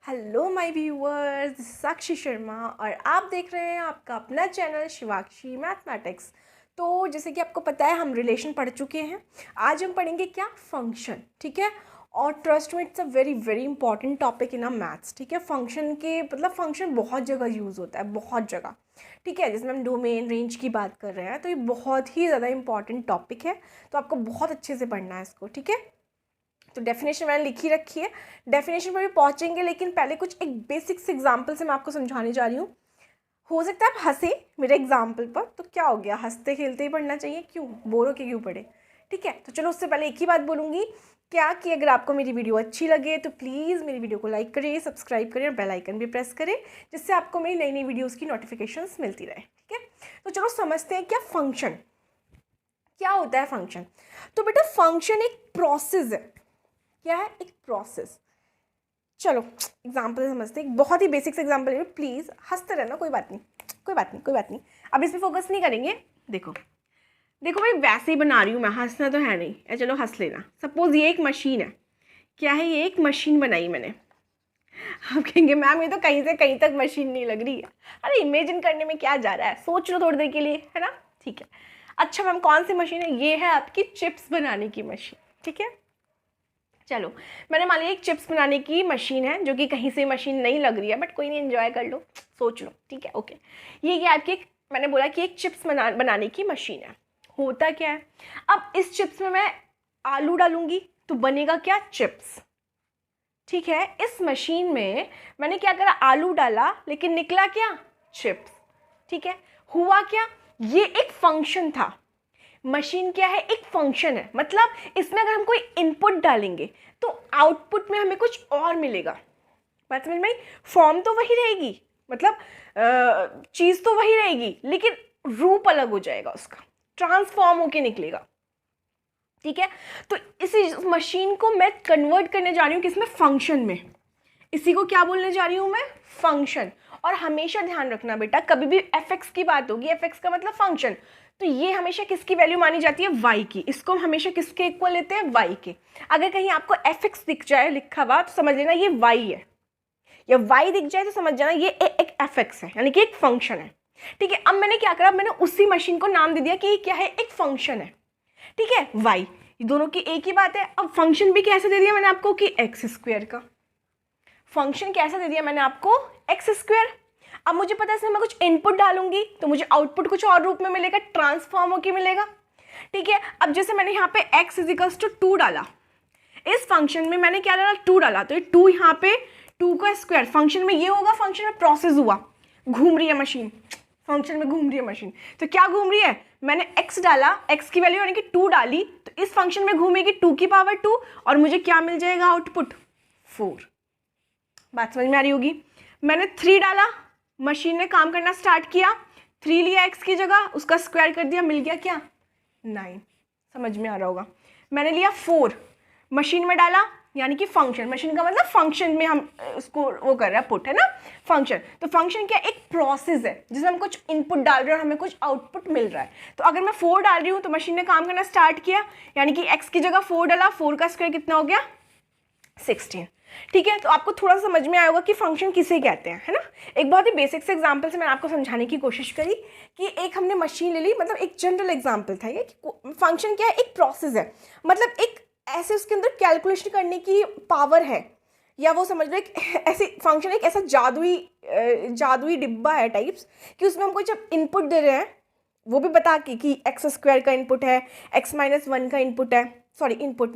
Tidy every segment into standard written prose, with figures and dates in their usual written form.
Hello my viewers, साक्षी शर्मा और आप देख रहे हैं आपका अपना चैनल शिवाक्षी मैथमेटिक्स। तो जैसे कि आपको पता है हम रिलेशन पढ़ चुके हैं। आज हम पढ़ेंगे क्या, फंक्शन। ठीक है, और ट्रस्ट में it's a very very important topic in a maths. ठीक है, फंक्शन के मतलब फंक्शन बहुत जगह यूज़ होता है, बहुत जगह। ठीक है, जिसमें हम डोमेन रेंज की बात कर रहे हैं, तो ये बहुत ही ज़्यादा इंपॉर्टेंट टॉपिक है। तो आपको बहुत अच्छे से पढ़ना है इसको। ठीक है, तो डेफिनेशन मैंने लिखी रखी है, डेफिनेशन पर भी पहुंचेंगे, लेकिन पहले कुछ एक बेसिक्स एग्जांपल से मैं आपको समझाने जा रही हूँ। हो सकता है आप हंसे मेरे एग्जाम्पल पर, तो क्या हो गया, हंसते खेलते ही पढ़ना चाहिए, क्यों बोर होके क्यों पढ़े। ठीक है, तो चलो उससे पहले एक ही बात बोलूँगी क्या कि अगर आपको मेरी वीडियो अच्छी लगे तो प्लीज़ मेरी वीडियो को लाइक करें, सब्सक्राइब करें और बेल आइकन भी प्रेस करें, जिससे आपको मेरी नई नई वीडियोज़ की नोटिफिकेशंस मिलती रहे। ठीक है, तो चलो समझते हैं क्या फंक्शन क्या होता है। फंक्शन तो बेटा फंक्शन एक प्रोसेस है। क्या है, एक प्रोसेस। चलो एग्जाम्पल समझते हैं, एक बहुत ही बेसिक एग्जाम्पल है। प्लीज़ हंसते रहना, कोई बात नहीं, कोई बात नहीं, कोई बात नहीं। अब इस पर फोकस नहीं करेंगे। देखो देखो भाई, वैसे ही बना रही हूँ मैं, हंसना तो है नहीं। चलो हंस लेना। सपोज ये एक मशीन है। क्या है, ये एक मशीन बनाई मैंने। आप कहेंगे मैम ये तो कहीं से कहीं तक मशीन नहीं लग रही है। अरे इमेजिन करने में क्या जा रहा है, सोच लो थोड़ी देर के लिए, है ना। ठीक है, अच्छा मैम कौन सी मशीन है, ये है आपकी चिप्स बनाने की मशीन। ठीक है, चलो मैंने मान लिया एक चिप्स बनाने की मशीन है, जो कि कहीं से मशीन नहीं लग रही है, बट कोई नहीं, एंजॉय कर लो, सोच लो। ठीक है, ओके। ये आपकी मैंने बोला कि एक चिप्स बनाने की मशीन है। होता क्या है, अब इस चिप्स में मैं आलू डालूंगी तो बनेगा क्या, चिप्स। ठीक है, इस मशीन में मैंने क्या करा, आलू डाला, लेकिन निकला क्या, चिप्स। ठीक है, हुआ क्या, ये एक फंक्शन था। मशीन क्या है, एक फंक्शन है। मतलब इसमें अगर हम कोई इनपुट डालेंगे तो आउटपुट में हमें कुछ और मिलेगा। बात समझ में आई, फॉर्म तो वही रहेगी, मतलब चीज़ तो वही रहेगी, लेकिन रूप अलग हो जाएगा उसका, ट्रांसफॉर्म होके निकलेगा। ठीक है, तो इसी मशीन को मैं कन्वर्ट करने जा रही हूँ किसमें, फंक्शन में। इसी को क्या बोलने जा रही हूँ मैं, फंक्शन। और हमेशा ध्यान रखना बेटा, कभी भी एफ की बात होगी, एफ का मतलब फंक्शन, तो ये हमेशा किसकी वैल्यू मानी जाती है, वाई की। इसको हम हमेशा किसके इक्वल लेते हैं, वाई के। अगर कहीं आपको एफ दिख जाए लिखा हुआ तो समझ लेना ये वाई है, या वाई दिख जाए तो समझ जाना ये एक एफ है, यानी कि एक फंक्शन है। ठीक है, अब मैंने क्या करा, मैंने उसी मशीन को नाम दे दिया कि ये क्या है, एक फंक्शन है। ठीक है, वाई, ये दोनों की एक ही बात है। अब फंक्शन भी कैसे दे दिया मैंने आपको, कि एक्स स्क्वायर का। फंक्शन कैसा दे दिया मैंने आपको, एक्स स्क्वायर। अब मुझे पता है इसमें मैं कुछ इनपुट डालूंगी तो मुझे आउटपुट कुछ और रूप में मिलेगा, ट्रांसफॉर्म होकर मिलेगा। ठीक है, अब जैसे मैंने यहाँ पे x इजिकल्स टू 2 डाला, इस फंक्शन में मैंने क्या डाला, 2 डाला, तो ये 2 यहाँ पे 2 का स्क्वायर फंक्शन में ये होगा, फंक्शन में प्रोसेस हुआ, घूम रही है मशीन, फंक्शन में घूम रही है मशीन। तो क्या घूम रही है, मैंने x डाला, x की वैल्यू यानी कि 2 डाली, तो इस फंक्शन में घूमेगी 2 की पावर 2, और मुझे क्या मिल जाएगा, आउटपुट 4। बात समझ में आ रही होगी। मैंने 3 डाला, मशीन ने काम करना स्टार्ट किया, 3 लिया x की जगह, उसका स्क्वायर कर दिया, मिल गया क्या, 9। समझ में आ रहा होगा। मैंने लिया 4, मशीन में डाला, यानी कि फंक्शन, मशीन का मतलब फंक्शन में हम उसको वो कर रहे हैं, पुट है ना, फंक्शन। तो फंक्शन क्या, एक प्रोसेस है जिसमें हम कुछ इनपुट डाल रहे हैं और हमें कुछ आउटपुट मिल रहा है। तो अगर मैं 4 डाल रही हूँ तो मशीन ने काम करना स्टार्ट किया, यानी कि x की जगह 4 डाला, 4 का स्क्वायर कितना हो गया, 16। ठीक है, तो आपको थोड़ा सा समझ में आया होगा कि फंक्शन किसे कहते हैं, है ना। एक बहुत ही बेसिक से एग्जांपल से मैंने आपको समझाने की कोशिश करी कि एक हमने मशीन ले ली, मतलब एक जनरल एग्जांपल था ये कि फंक्शन क्या है, एक प्रोसेस है। मतलब एक ऐसे उसके अंदर कैलकुलेशन करने की पावर है, या वो समझ लो एक ऐसी फंक्शन, एक ऐसा जादुई डिब्बा है टाइप्स, कि उसमें हमको जब इनपुट दे रहे हैं वो भी बता के कि एक्स स्क्वायर का इनपुट है, x-1 का इनपुट है, इनपुट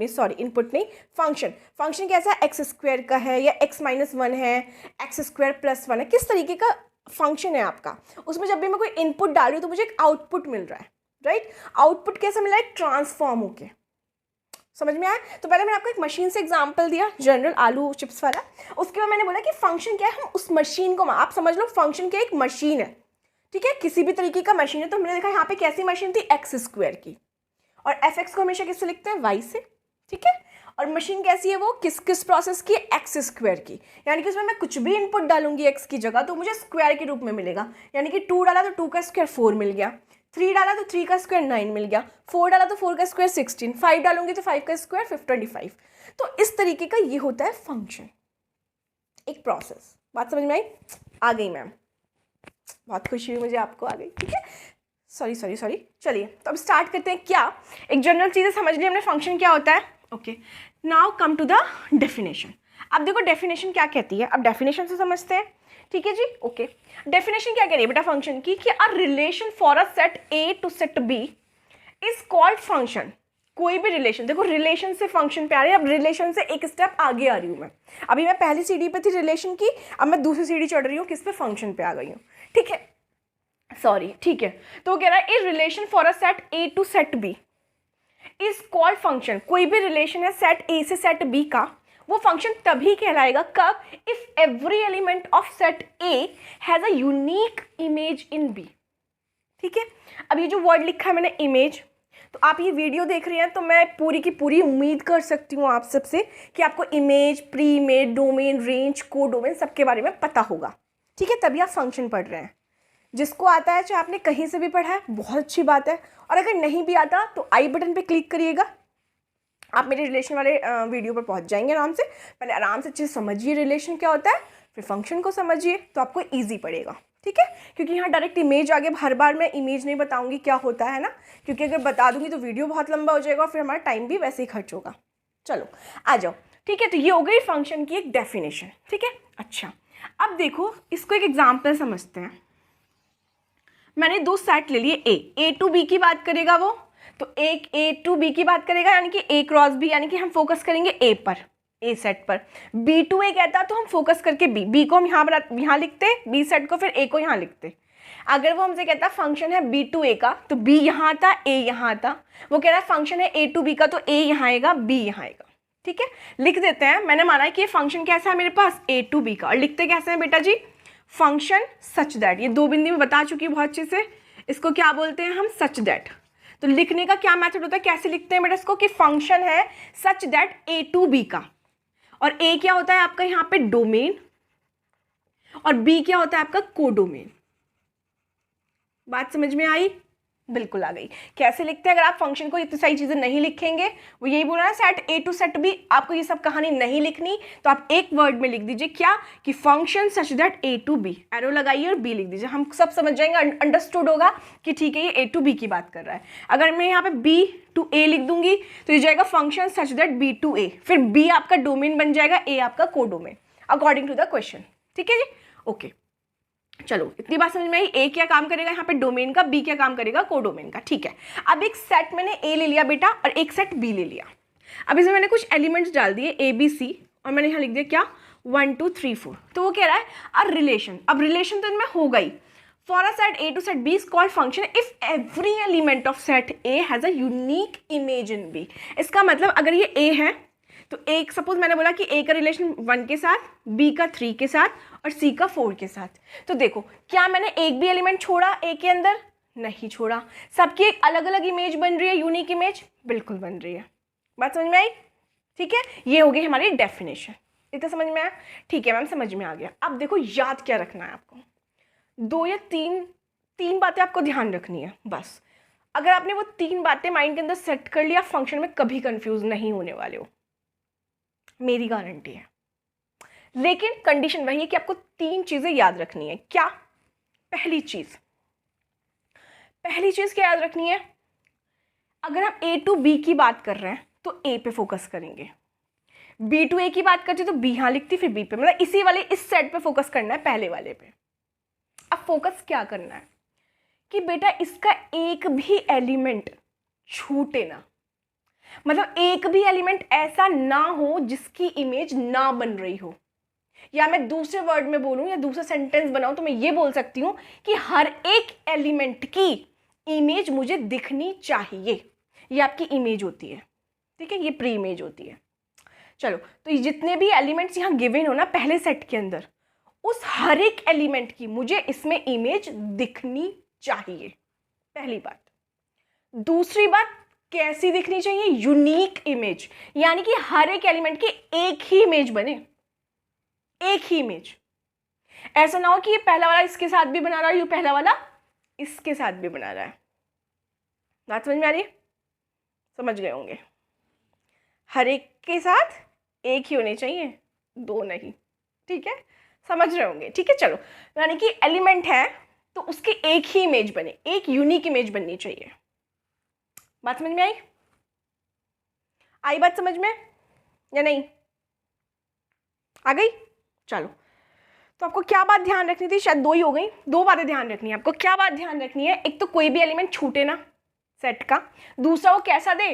नहीं, फंक्शन कैसा है, एक्स स्क्वायर का है या x-1 है, एक्स स्क्वायर प्लस 1 है, किस तरीके का फंक्शन है आपका। उसमें जब भी मैं कोई इनपुट डाल रही हूँ तो मुझे एक आउटपुट मिल रहा है, राइट। आउटपुट कैसा मिल रहा है, ट्रांसफॉर्म होके। समझ में आया। तो पहले मैंने आपको एक मशीन से एग्जांपल दिया, जनरल आलू चिप्स वाला। उसके बाद मैंने बोला कि फंक्शन क्या है, हम उस मशीन को, आप समझ लो फंक्शन क्या, एक मशीन है। ठीक है, किसी भी तरीके का मशीन है। तो हमने देखा यहाँ पे कैसी मशीन थी, एक्स स्क्वायर की, और एफ को हमेशा किससे लिखते हैं, वाई से। ठीक है, और मशीन कैसी है, वो किस प्रोसेस की, एक्स स्क्वायर की, यानी कि उसमें मैं कुछ भी इनपुट डालूंगी एक्स की जगह तो मुझे स्क्वायर के रूप में मिलेगा। यानी कि 2 डाला तो 2 का स्क्वायर 4 मिल गया, 3 डाला तो 3 का स्क्वायर 9 मिल गया, 4 डाला तो 4 का स्क्वायर 16, 5 डालूंगी तो 5 का स्क्वायर 25। तो इस तरीके का ये होता है फंक्शन। एक प्रोसेस। बात समझ में आई? आ गई मैम, बहुत खुशी हुई मुझे, आपको आ गई। ठीक है, सॉरी। चलिए तो अब स्टार्ट करते हैं। क्या एक जनरल चीज़ें समझ ली हमने, फंक्शन क्या होता है। Okay, now come to the definition. अब देखो डेफिनेशन क्या कहती है, अब डेफिनेशन से समझते हैं। ठीक है जी, ओके। डेफिनेशन क्या कह रही है बेटा फंक्शन की, कि a relation for a set A to set B is called function. कोई भी रिलेशन, देखो रिलेशन से फंक्शन पे आ रही है, अब रिलेशन से एक स्टेप आगे आ रही हूँ मैं। अभी मैं पहली सीढ़ी पे थी रिलेशन की, अब मैं दूसरी सीढ़ी चढ़ रही हूँ, किस पे, फंक्शन पे आ गई हूँ। ठीक है, सॉरी, ठीक है। तो वो कह रहा है a relation for a set A to set B is called function. कोई भी रिलेशन है सेट ए से सेट बी का, वो फंक्शन तभी कहलाएगा कब, if every element of set A has a unique image in B. ठीक है, अब ये जो वर्ड लिखा है मैंने इमेज, तो आप ये वीडियो देख रही हैं तो मैं पूरी की पूरी उम्मीद कर सकती हूँ आप सबसे कि आपको image, pre image, domain, range, को डोमेन सबके बारे में पता होगा। ठीक है, तभी आप फंक्शन पढ़ रहे हैं। जिसको आता है, चाहे आपने कहीं से भी पढ़ा है, बहुत अच्छी बात है। और अगर नहीं भी आता तो आई बटन पे क्लिक करिएगा, आप मेरे रिलेशन वाले वीडियो पर पहुंच जाएंगे आराम से। पहले आराम से अच्छे से समझिए रिलेशन क्या होता है, फिर फंक्शन को समझिए, तो आपको ईजी पड़ेगा। ठीक है, क्योंकि यहाँ डायरेक्ट इमेज आगे, हर बार मैं इमेज नहीं बताऊंगी क्या होता है ना, क्योंकि अगर बता दूंगी तो वीडियो बहुत लंबा हो जाएगा और फिर हमारा टाइम भी वैसे ही खर्च होगा। चलो आ जाओ। ठीक है, तो ये हो गई फंक्शन की एक डेफिनेशन। ठीक है, अच्छा अब देखो इसको एक एग्जाम्पल समझते हैं। मैंने दो सेट ले लिए, ए टू बी की बात करेगा वो, तो एक ए टू बी की बात करेगा, यानी कि ए क्रॉस बी, यानी कि हम फोकस करेंगे ए पर, ए सेट पर। बी टू ए कहता तो हम फोकस करके बी को हम यहाँ लिखते, बी सेट को, फिर ए को यहाँ लिखते। अगर वो हमसे कहता फंक्शन है बी टू ए का, तो बी यहाँ आता, ए यहाँ आता। वो कह रहा है फंक्शन है ए टू बी का, तो ए यहाँ आएगा, बी यहाँ आएगा। ठीक है, लिख देते हैं। मैंने माना है कि ये फंक्शन कैसा है मेरे पास, ए टू बी का। और लिखते कैसे हैं बेटा जी, फंक्शन सच दैट। ये दो बिंदी में बता चुकी हूँ बहुत अच्छे से, इसको क्या बोलते हैं हम, सच दैट। तो लिखने का क्या मेथड होता है, कैसे लिखते हैं बेटा इसको, कि फंक्शन है such that A to B का, और ए क्या होता है आपका यहाँ पे डोमेन, और बी क्या होता है आपका कोडोमेन। बात समझ में आई? बिल्कुल आ गई। कैसे लिखते हैं, अगर आप फंक्शन को इतनी सारी चीजें नहीं लिखेंगे, वो यही बोल रहा है set A to set B, आपको ये सब कहानी नहीं लिखनी, तो आप एक वर्ड में लिख दीजिए क्या, कि function such that A to B, arrow लगाइए और बी लिख दीजिए, हम सब समझ जाएंगे, अंडरस्टूड होगा कि ठीक है ये ए टू बी की बात कर रहा है। अगर मैं यहाँ पे बी टू ए लिख दूंगी तो ये जाएगा function such that B to A, फिर बी आपका डोमेन बन जाएगा, ए आपका codomain, according to the question. ठीक है जी, ओके। चलो इतनी बात समझ में आई, ए क्या काम करेगा यहाँ पे डोमेन का, बी क्या काम करेगा कोडोमेन का। ठीक है, अब एक सेट मैंने ए ले लिया बेटा, और एक सेट बी ले लिया। अब इसमें मैंने कुछ एलिमेंट्स डाल दिए ए बी सी, और मैंने यहाँ लिख दिया क्या, 1 2 3 4। तो वो कह रहा है अ रिलेशन, अब रिलेशन तो इनमें हो गई, for a set A to set B is called function if every element of set A has a unique image in B. इसका मतलब अगर ये ए है तो एक, सपोज मैंने बोला कि ए का रिलेशन 1 के साथ, बी का 3 के साथ, और सी का 4 के साथ। तो देखो क्या मैंने एक भी एलिमेंट छोड़ा ए के अंदर, नहीं छोड़ा। सबकी एक अलग अलग इमेज बन रही है, यूनिक इमेज, बिल्कुल बन रही है। बात समझ में आई? ठीक है, ये हो गई हमारी डेफिनेशन। इतना समझ में आया? ठीक है मैम, समझ में आ गया। अब देखो याद क्या रखना है आपको, 2 या 3 बातें आपको ध्यान रखनी है बस। अगर आपने वो 3 बातें माइंड के अंदर सेट कर लिया, फंक्शन में कभी कंफ्यूज नहीं होने वाले हो, मेरी गारंटी है। लेकिन कंडीशन वही है कि आपको 3 चीजें याद रखनी है। क्या? पहली चीज क्या याद रखनी है, अगर हम ए टू बी की बात कर रहे हैं तो ए पे फोकस करेंगे, बी टू ए की बात करते तो बी यहां लिखती, फिर बी पे, मतलब इसी वाले इस सेट पे फोकस करना है, पहले वाले पे। अब फोकस क्या करना है कि बेटा इसका एक भी एलिमेंट छूटे ना, मतलब एक भी एलिमेंट ऐसा ना हो जिसकी इमेज ना बन रही हो। या मैं दूसरे वर्ड में बोलूं या दूसरा सेंटेंस बनाऊं तो मैं ये बोल सकती हूं कि हर एक एलिमेंट की इमेज मुझे दिखनी चाहिए। ये आपकी इमेज होती है, ठीक है, ये प्री इमेज होती है। चलो, तो ये जितने भी एलिमेंट्स यहाँ गिवन हो ना पहले सेट के अंदर, उस हर एक एलिमेंट की मुझे इसमें इमेज दिखनी चाहिए, पहली बात। दूसरी बात, कैसी दिखनी चाहिए? यूनिक इमेज, यानी कि हर एक एलिमेंट की एक ही इमेज बने, एक ही इमेज। ऐसा ना हो कि ये पहला वाला इसके साथ भी बना रहा है, ये पहला वाला इसके साथ भी बना रहा है। बात समझ में आ रही है? समझ गए होंगे। हर एक के साथ एक ही होने चाहिए, दो नहीं। ठीक है, समझ रहे होंगे, ठीक है। चलो, यानी कि एलिमेंट है तो उसकी एक ही इमेज बने, एक यूनिक इमेज बननी चाहिए। बात समझ में आई? आई बात समझ में या नहीं? आ गई? चलो, तो आपको क्या बात ध्यान रखनी थी? शायद दो ही हो गई, दो बातें ध्यान रखनी है आपको। क्या बात ध्यान रखनी है? एक तो कोई भी एलिमेंट छूटे ना सेट का, दूसरा वो कैसा दे,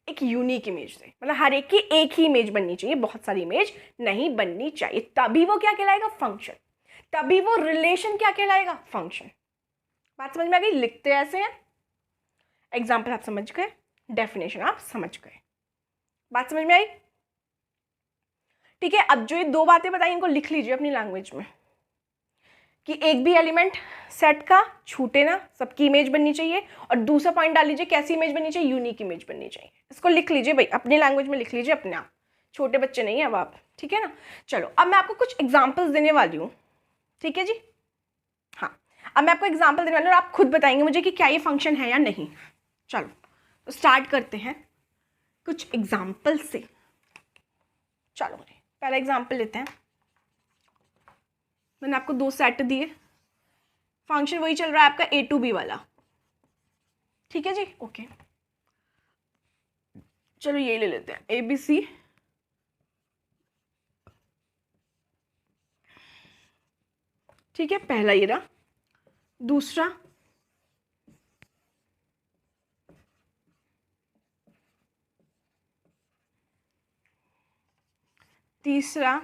एक यूनिक इमेज दे, मतलब हर एक की एक ही इमेज बननी चाहिए, बहुत सारी इमेज नहीं बननी चाहिए, तभी वो क्या कहलाएगा, फंक्शन, तभी वो रिलेशन क्या कहलाएगा, फंक्शन। बात समझ में आ गई? लिखते ऐसे हैं, एग्जाम्पल आप समझ गए, डेफिनेशन आप समझ गए, बात समझ में आई? ठीक है, अब जो ये दो बातें बताई इनको लिख लीजिए अपनी लैंग्वेज में, कि एक भी एलिमेंट सेट का छूटे ना, सबकी इमेज बननी चाहिए, और दूसरा पॉइंट डाल लीजिए कैसी इमेज बननी चाहिए, यूनिक इमेज बननी चाहिए। इसको लिख लीजिए भाई, अपनी लैंग्वेज में लिख लीजिए अपने आप, छोटे बच्चे नहीं है अब आप, ठीक है ना। चलो, अब मैं आपको कुछ एग्जाम्पल्स देने वाली हूँ, ठीक है जी। हाँ, अब मैं आपको एग्जाम्पल देने वाली हूँ और आप खुद बताएंगे मुझे कि क्या ये फंक्शन है या नहीं। चलो, तो स्टार्ट करते हैं कुछ एग्जाम्पल से। चलो, पहला एग्जाम्पल लेते हैं। मैंने आपको दो सेट दिए, फंक्शन वही चल रहा है आपका A to B वाला, ठीक है जी, ओके। चलो ये ले लेते हैं ABC, ठीक है, पहला ये रहा, दूसरा तीसरा,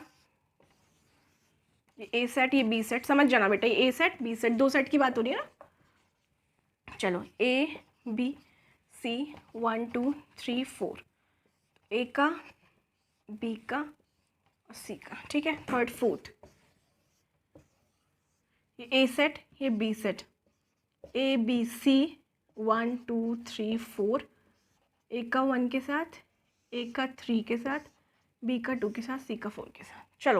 ये A सेट, ये B सेट, समझ जाना बेटा, ये A सेट B सेट, दो सेट की बात हो रही है ना। चलो, ABC 1 2 3 4, A का, B का और C का, ठीक है, थर्ड फोर्थ, ये A सेट, ये B सेट, ABC 1 2 3 4, A का 1 के साथ, A का 3 के साथ, B का 2 के साथ, C का 4 के साथ। चलो,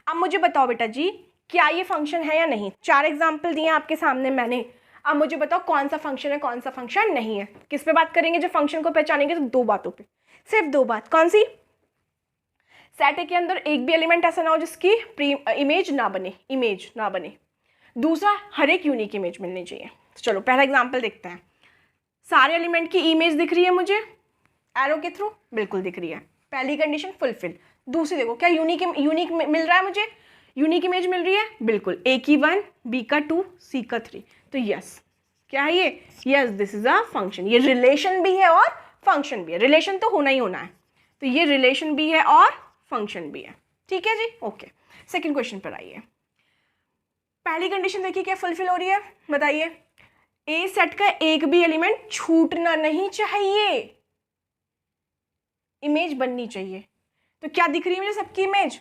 अब मुझे बताओ बेटा जी, क्या ये फंक्शन है या नहीं? चार एग्जाम्पल दिए आपके सामने मैंने, अब मुझे बताओ कौन सा फंक्शन है, कौन सा फंक्शन नहीं है। किस पे बात करेंगे जब फंक्शन को पहचानेंगे? तो दो बातों पे, सिर्फ दो बात। कौन सी? सेट ए के अंदर एक भी एलिमेंट ऐसा ना हो जिसकी इमेज ना बने, इमेज ना बने। दूसरा, हर एक यूनिक इमेज मिलनी चाहिए। तो चलो, पहला एग्जाम्पल देखते हैं। सारे एलिमेंट की इमेज दिख रही है मुझे एरो के थ्रू? बिल्कुल दिख रही है, पहली कंडीशन फुलफिल। दूसरी देखो, क्या यूनिक मिल रहा है मुझे, यूनिक इमेज मिल रही है? बिल्कुल, A की 1, B का 2, C का 3, तो यस, क्या है ये? Yes, this is a function. ये रिलेशन भी है और फंक्शन भी है, रिलेशन तो होना ही होना है, तो ये रिलेशन भी है और फंक्शन भी है, ठीक है जी, ओके। सेकेंड क्वेश्चन पर आइए। पहली कंडीशन देखिए क्या फुलफिल हो रही है, बताइए। ए सेट का एक भी एलिमेंट छूटना नहीं चाहिए, इमेज बननी चाहिए। तो क्या दिख रही है मुझे सबकी इमेज?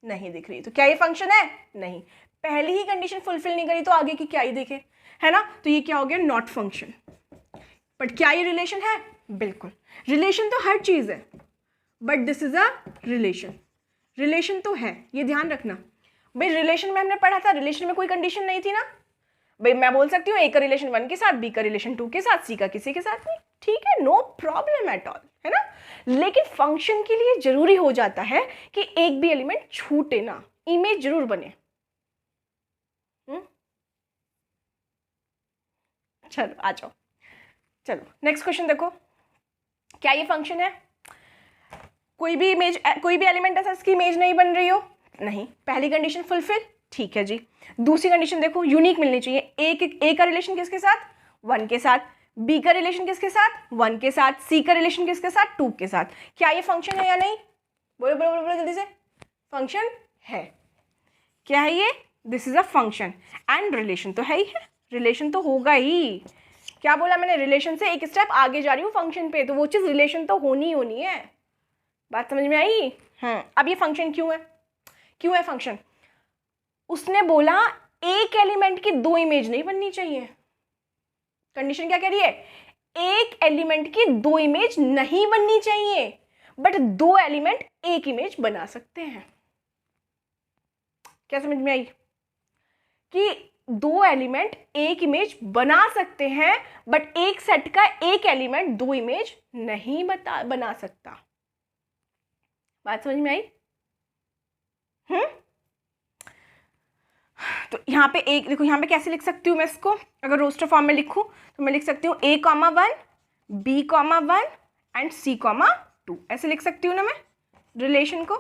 नहीं दिख रही, तो क्या ये फंक्शन है? नहीं। पहली ही कंडीशन फुलफिल नहीं करी तो आगे की क्या ही देखे, है ना। तो ये क्या हो गया? Not function. बट क्या ये रिलेशन है? बिल्कुल, रिलेशन तो हर चीज है, but this is a relation. Relation तो है, ये ध्यान रखना भाई। रिलेशन में हमने पढ़ा था, रिलेशन में कोई कंडीशन नहीं थी ना भाई। मैं बोल सकती हूँ ए का रिलेशन 1 के साथ, बी का रिलेशन 2 के साथ, सी का किसी के साथ नहीं, ठीक है, नो प्रॉब्लम एट ऑल, है ना। लेकिन फंक्शन के लिए जरूरी हो जाता है कि एक भी एलिमेंट छूटे ना, इमेज जरूर बने। चलो आ जाओ, चलो नेक्स्ट क्वेश्चन देखो। क्या ये फंक्शन है? कोई भी इमेज, कोई भी एलिमेंट ऐसा इसकी इमेज नहीं बन रही हो? नहीं। पहली कंडीशन फुलफिल, ठीक है जी। दूसरी कंडीशन देखो, यूनिक मिलनी चाहिए। ए का रिलेशन किसके साथ? 1 के साथ। बी का रिलेशन किसके साथ? 1 के साथ। सी का रिलेशन किसके साथ? 2 के साथ। क्या ये फंक्शन है या नहीं? बोलो बोलो बोलो बोलो जल्दी से। फंक्शन है। क्या है ये? This is a function and relation तो है ही है, रिलेशन तो होगा ही। क्या बोला मैंने? रिलेशन से एक स्टेप आगे जा रही हूँ फंक्शन पे, तो वो चीज रिलेशन तो होनी ही होनी है। बात समझ में आई? अब ये फंक्शन क्यों है? क्यों है फंक्शन? उसने बोला एक एलिमेंट की दो इमेज नहीं बननी चाहिए। कंडीशन क्या कह रही है? एक एलिमेंट की दो इमेज नहीं बननी चाहिए, बट दो एलिमेंट एक इमेज बना सकते हैं। क्या समझ में आई? कि दो एलिमेंट एक इमेज बना सकते हैं, बट एक सेट का एक एलिमेंट दो इमेज नहीं बना सकता। बात समझ में आई? तो यहाँ पे एक देखो, यहाँ पे कैसे लिख सकती हूँ मैं इसको, अगर रोस्टर फॉर्म में लिखूँ तो मैं लिख सकती हूँ A,1 B,1 एंड C,2, ऐसे लिख सकती हूँ ना मैं रिलेशन को।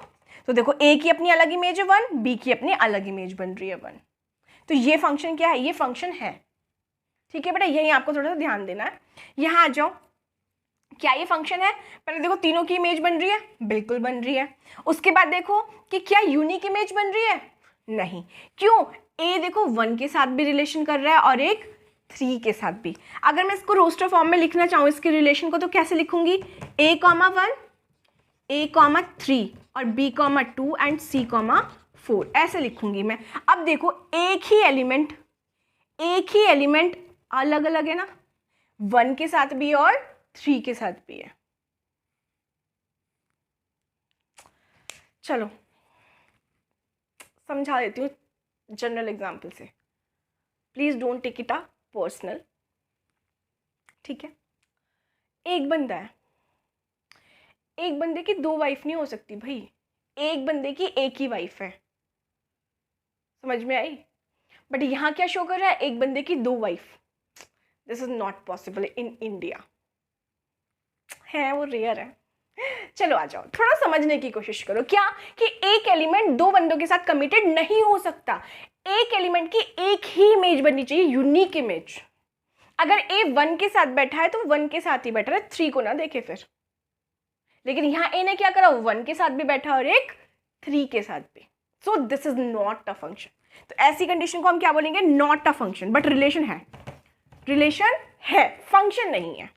तो देखो A की अपनी अलग इमेज है 1, B की अपनी अलग इमेज बन रही है 1। तो ये फंक्शन क्या है, ये फंक्शन है। ठीक है बेटा, यही आपको थोड़ा सा ध्यान देना है। यहाँ आ जाओ, क्या ये फंक्शन है? पहले देखो तीनों की इमेज बन रही है, बिल्कुल बन रही है। उसके बाद देखो कि क्या यूनिक इमेज बन रही है? नहीं। क्यों? A देखो 1 के साथ भी रिलेशन कर रहा है और एक 3 के साथ भी। अगर मैं इसको रोस्टर फॉर्म में लिखना चाहूँ इसके रिलेशन को, तो कैसे लिखूंगी? A,1 A,3 और B,2 एंड C,4 ऐसे लिखूंगी मैं। अब देखो एक ही एलिमेंट अलग अलग है ना, 1 के साथ भी और 3 के साथ भी है। चलो समझा देती हूँ जनरल एग्जाम्पल से, please don't take it a personal. ठीक है, एक बंदा है, एक बंदे की 2 वाइफ नहीं हो सकती भाई, एक बंदे की एक ही वाइफ है। समझ में आई? बट यहाँ क्या शो कर रहा है, एक बंदे की 2 wife. This is not possible in India, है वो रेयर है। चलो आ जाओ, थोड़ा समझने की कोशिश करो। क्या कि एक एलिमेंट 2 बंदों के साथ कमिटेड नहीं हो सकता, एक एलिमेंट की एक ही इमेज बननी चाहिए, यूनिक इमेज। अगर A 1 के साथ बैठा है तो 1 के साथ ही बैठा है, 3 को ना देखे फिर। लेकिन यहाँ A ने क्या करा, 1 के साथ भी बैठा और एक 3 के साथ भी। So this is not a function. तो ऐसी कंडीशन को हम क्या बोलेंगे? Not a function. But relation है, रिलेशन है, फंक्शन नहीं है।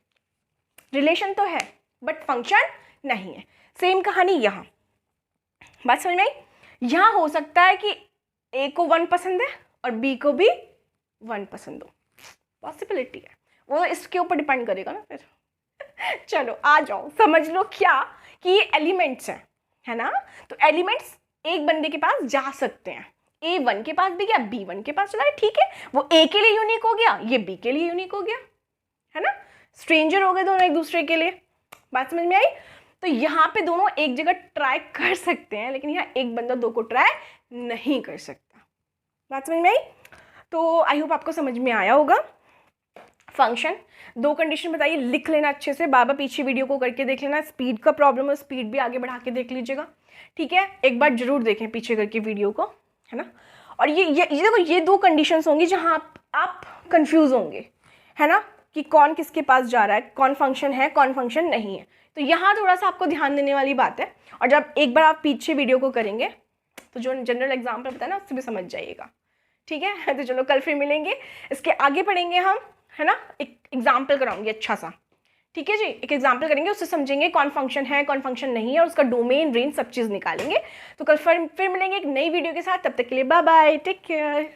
रिलेशन तो है बट फंक्शन नहीं है। सेम कहानी यहाँ, बात समझ में आई? यहाँ हो सकता है कि A को 1 पसंद है और B को भी 1 पसंद हो, पॉसिबिलिटी है, वो इसके ऊपर डिपेंड करेगा ना फिर। चलो आ जाओ, समझ लो क्या कि ये एलिमेंट्स हैं, है ना? तो एलिमेंट्स एक बंदे के पास जा सकते हैं, A 1 के पास भी गया, B 1 के पास चला है, ठीक है, वो A के लिए यूनिक हो गया, ये B के लिए यूनिक हो गया, है ना? स्ट्रेंजर हो गए दोनों एक दूसरे के लिए। बात समझ में आई? तो यहाँ पे दोनों एक जगह ट्राई कर सकते हैं, लेकिन यहाँ एक बंदा 2 को ट्राई नहीं कर सकता। बात समझ में आई? तो आई होप आपको समझ में आया होगा। फंक्शन 2 कंडीशन बताइए, लिख लेना अच्छे से, बाबा पीछे वीडियो को करके देख लेना, स्पीड का प्रॉब्लम है, स्पीड भी आगे बढ़ा के देख लीजिएगा, ठीक है? एक बार जरूर देखें पीछे करके वीडियो को, है ना? और ये देखो, ये 2 कंडीशंस होंगी जहाँ आप कंफ्यूज होंगे, है ना, कि कौन किसके पास जा रहा है, कौन फंक्शन है कौन फंक्शन नहीं है। तो यहाँ थोड़ा सा आपको ध्यान देने वाली बात है। और जब एक बार आप पीछे वीडियो को करेंगे तो जो जनरल एग्जाम्पल बताया ना उससे भी समझ जाइएगा, ठीक है? तो चलो कल फिर मिलेंगे, इसके आगे पढ़ेंगे हम, है ना? एक एग्जाम्पल कराऊंगी अच्छा सा, ठीक है जी? एक एग्जाम्पल करेंगे, उससे समझेंगे कौन फंक्शन है कौन फंक्शन नहीं है, और उसका डोमेन रेंज सब चीज़ निकालेंगे। तो कल फिर मिलेंगे एक नई वीडियो के साथ, तब तक के लिए बाय बाय, टेक केयर।